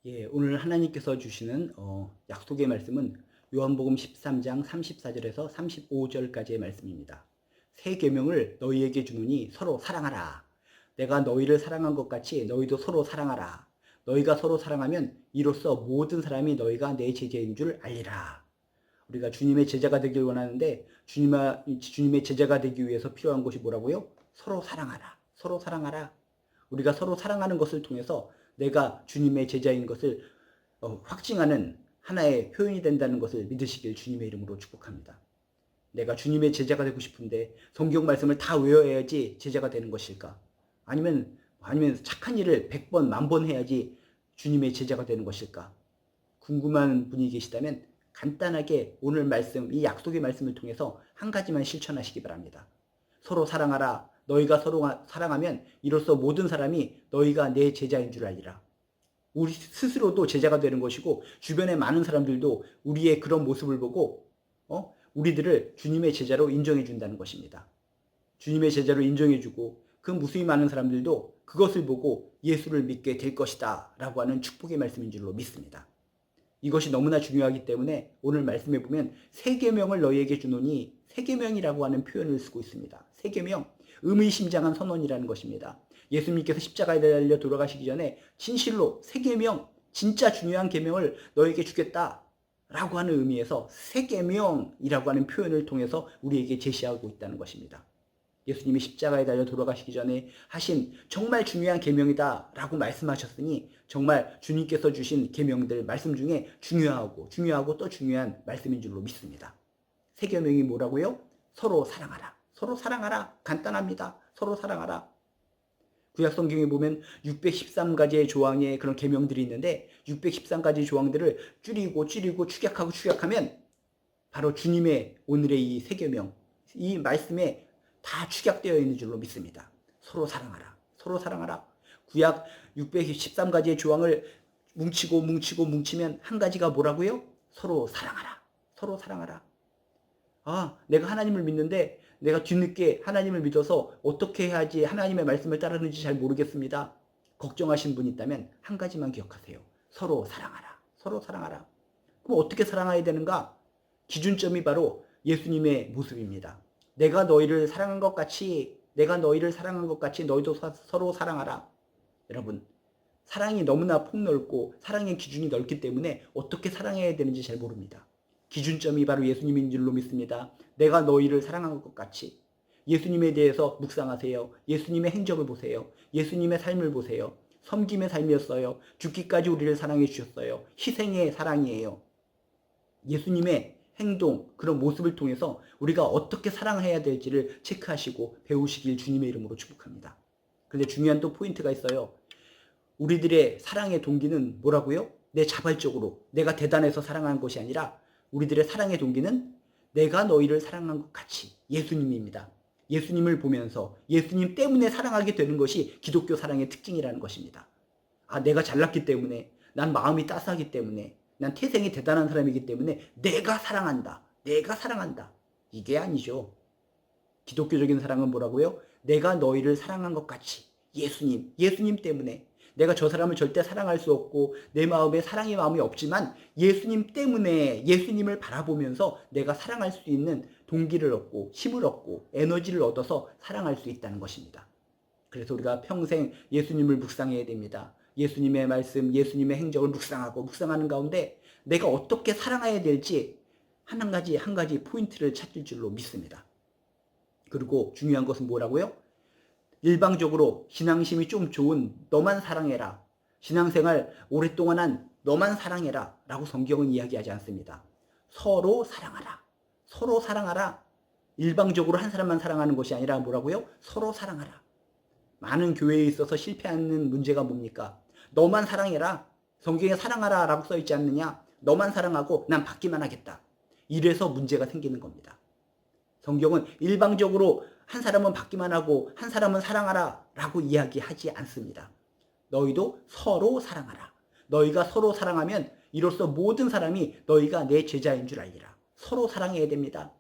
예, 오늘 하나님께서 주시는 약속의 말씀은 요한복음 13장 34절에서 35절까지의 말씀입니다. 새 계명을 너희에게 주노니 서로 사랑하라. 내가 너희를 사랑한 것 같이 너희도 서로 사랑하라. 너희가 서로 사랑하면 이로써 모든 사람이 너희가 내 제자인 줄 알리라. 우리가 주님의 제자가 되길 원하는데 주님의 제자가 되기 위해서 필요한 것이 뭐라고요? 서로 사랑하라. 서로 사랑하라. 우리가 서로 사랑하는 것을 통해서 내가 주님의 제자인 것을 확증하는 하나의 표현이 된다는 것을 믿으시길 주님의 이름으로 축복합니다. 내가 주님의 제자가 되고 싶은데 성경 말씀을 다 외워야지 제자가 되는 것일까? 아니면 착한 일을 100번, 1000번 해야지 주님의 제자가 되는 것일까? 궁금한 분이 계시다면 간단하게 오늘 말씀, 이 약속의 말씀을 통해서 한 가지만 실천하시기 바랍니다. 서로 사랑하라. 너희가 서로 사랑하면 이로써 모든 사람이 너희가 내 제자인 줄 알리라. 우리 스스로도 제자가 되는 것이고 주변의 많은 사람들도 우리의 그런 모습을 보고 우리들을 주님의 제자로 인정해 준다는 것입니다. 주님의 제자로 인정해 주고 그 무수히 많은 사람들도 그것을 보고 예수를 믿게 될 것이다 라고 하는 축복의 말씀인 줄로 믿습니다. 이것이 너무나 중요하기 때문에 오늘 말씀에 보면 새 계명을 너희에게 주노니, 새 계명이라고 하는 표현을 쓰고 있습니다. 새 계명, 의미심장한 선언이라는 것입니다. 예수님께서 십자가에 달려 돌아가시기 전에 진실로 새 계명, 진짜 중요한 계명을 너에게 주겠다라고 하는 의미에서 새 계명이라고 하는 표현을 통해서 우리에게 제시하고 있다는 것입니다. 예수님이 십자가에 달려 돌아가시기 전에 하신 정말 중요한 계명이다라고 말씀하셨으니 정말 주님께서 주신 계명들 말씀 중에 중요하고 또 중요한 말씀인 줄로 믿습니다. 새 계명이 뭐라고요? 서로 사랑하라. 서로 사랑하라. 간단합니다. 서로 사랑하라. 구약 성경에 보면 613가지의 조항의 그런 계명들이 있는데 613가지 조항들을 줄이고 축약하면 바로 주님의 오늘의 이 새 계명, 이 말씀에 다 축약되어 있는 줄로 믿습니다. 서로 사랑하라. 서로 사랑하라. 구약 613가지의 조항을 뭉치면 한 가지가 뭐라고요? 서로 사랑하라. 서로 사랑하라. 내가 하나님을 믿는데 내가 뒤늦게 하나님을 믿어서 어떻게 해야지 하나님의 말씀을 따르는지 잘 모르겠습니다. 걱정하신 분 있다면 한 가지만 기억하세요. 서로 사랑하라. 서로 사랑하라. 그럼 어떻게 사랑해야 되는가? 기준점이 바로 예수님의 모습입니다. 내가 너희를 사랑한 것 같이 너희도 서로 사랑하라. 여러분, 사랑이 너무나 폭넓고 사랑의 기준이 넓기 때문에 어떻게 사랑해야 되는지 잘 모릅니다. 기준점이 바로 예수님인 줄로 믿습니다. 내가 너희를 사랑한 것 같이. 예수님에 대해서 묵상하세요. 예수님의 행적을 보세요. 예수님의 삶을 보세요. 섬김의 삶이었어요. 죽기까지 우리를 사랑해 주셨어요. 희생의 사랑이에요. 예수님의 행동, 그런 모습을 통해서 우리가 어떻게 사랑해야 될지를 체크하시고 배우시길 주님의 이름으로 축복합니다. 그런데 중요한 또 포인트가 있어요. 우리들의 사랑의 동기는 뭐라고요? 내 자발적으로 내가 대단해서 사랑하는 것이 아니라 우리들의 사랑의 동기는 내가 너희를 사랑한 것 같이 예수님입니다. 예수님을 보면서 예수님 때문에 사랑하게 되는 것이 기독교 사랑의 특징이라는 것입니다. 내가 잘났기 때문에, 난 마음이 따스하기 때문에, 난 태생이 대단한 사람이기 때문에 내가 사랑한다. 이게 아니죠. 기독교적인 사랑은 뭐라고요? 내가 너희를 사랑한 것 같이 예수님 때문에 내가 저 사람을 절대 사랑할 수 없고 내 마음에 사랑의 마음이 없지만 예수님 때문에 예수님을 바라보면서 내가 사랑할 수 있는 동기를 얻고 힘을 얻고 에너지를 얻어서 사랑할 수 있다는 것입니다. 그래서 우리가 평생 예수님을 묵상해야 됩니다. 예수님의 말씀, 예수님의 행적을 묵상하는 가운데 내가 어떻게 살아가야 될지 한 가지 포인트를 찾을 줄로 믿습니다. 그리고 중요한 것은 뭐라고요? 일방적으로 신앙심이 좀 좋은 너만 사랑해라. 신앙생활 오랫동안 한 너만 사랑해라 라고 성경은 이야기하지 않습니다. 서로 사랑하라. 서로 사랑하라. 일방적으로 한 사람만 사랑하는 것이 아니라 뭐라고요? 서로 사랑하라. 많은 교회에 있어서 실패하는 문제가 뭡니까? 너만 사랑해라. 성경에 사랑하라 라고 써있지 않느냐? 너만 사랑하고 난 받기만 하겠다. 이래서 문제가 생기는 겁니다. 성경은 일방적으로 한 사람은 받기만 하고 한 사람은 사랑하라 라고 이야기하지 않습니다. 너희도 서로 사랑하라. 너희가 서로 사랑하면 이로써 모든 사람이 너희가 내 제자인 줄 알리라. 서로 사랑해야 됩니다.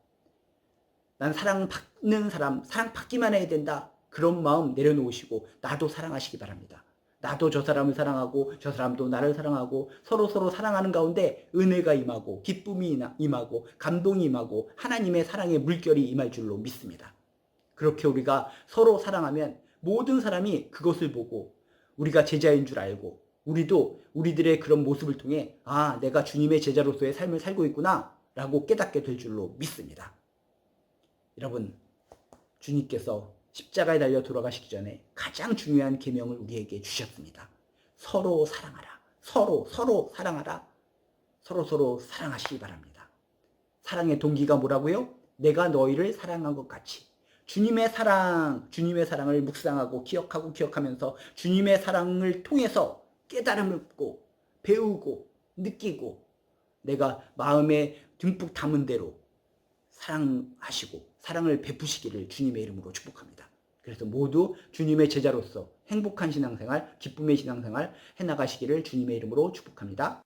난 사랑받는 사람, 사랑받기만 해야 된다. 그런 마음 내려놓으시고 나도 사랑하시기 바랍니다. 나도 저 사람을 사랑하고 저 사람도 나를 사랑하고 서로 사랑하는 가운데 은혜가 임하고 기쁨이 임하고 감동이 임하고 하나님의 사랑의 물결이 임할 줄로 믿습니다. 그렇게 우리가 서로 사랑하면 모든 사람이 그것을 보고 우리가 제자인 줄 알고 우리도 우리들의 그런 모습을 통해 아, 내가 주님의 제자로서의 삶을 살고 있구나 라고 깨닫게 될 줄로 믿습니다. 여러분, 주님께서 십자가에 달려 돌아가시기 전에 가장 중요한 계명을 우리에게 주셨습니다. 서로 사랑하라. 서로 사랑하라. 서로 사랑하시기 바랍니다. 사랑의 동기가 뭐라고요? 내가 너희를 사랑한 것 같이. 주님의 사랑을 묵상하고 기억하면서 주님의 사랑을 통해서 깨달음을 얻고 배우고 느끼고 내가 마음에 듬뿍 담은 대로 사랑하시고 사랑을 베푸시기를 주님의 이름으로 축복합니다. 그래서 모두 주님의 제자로서 행복한 신앙생활, 기쁨의 신앙생활 해나가시기를 주님의 이름으로 축복합니다.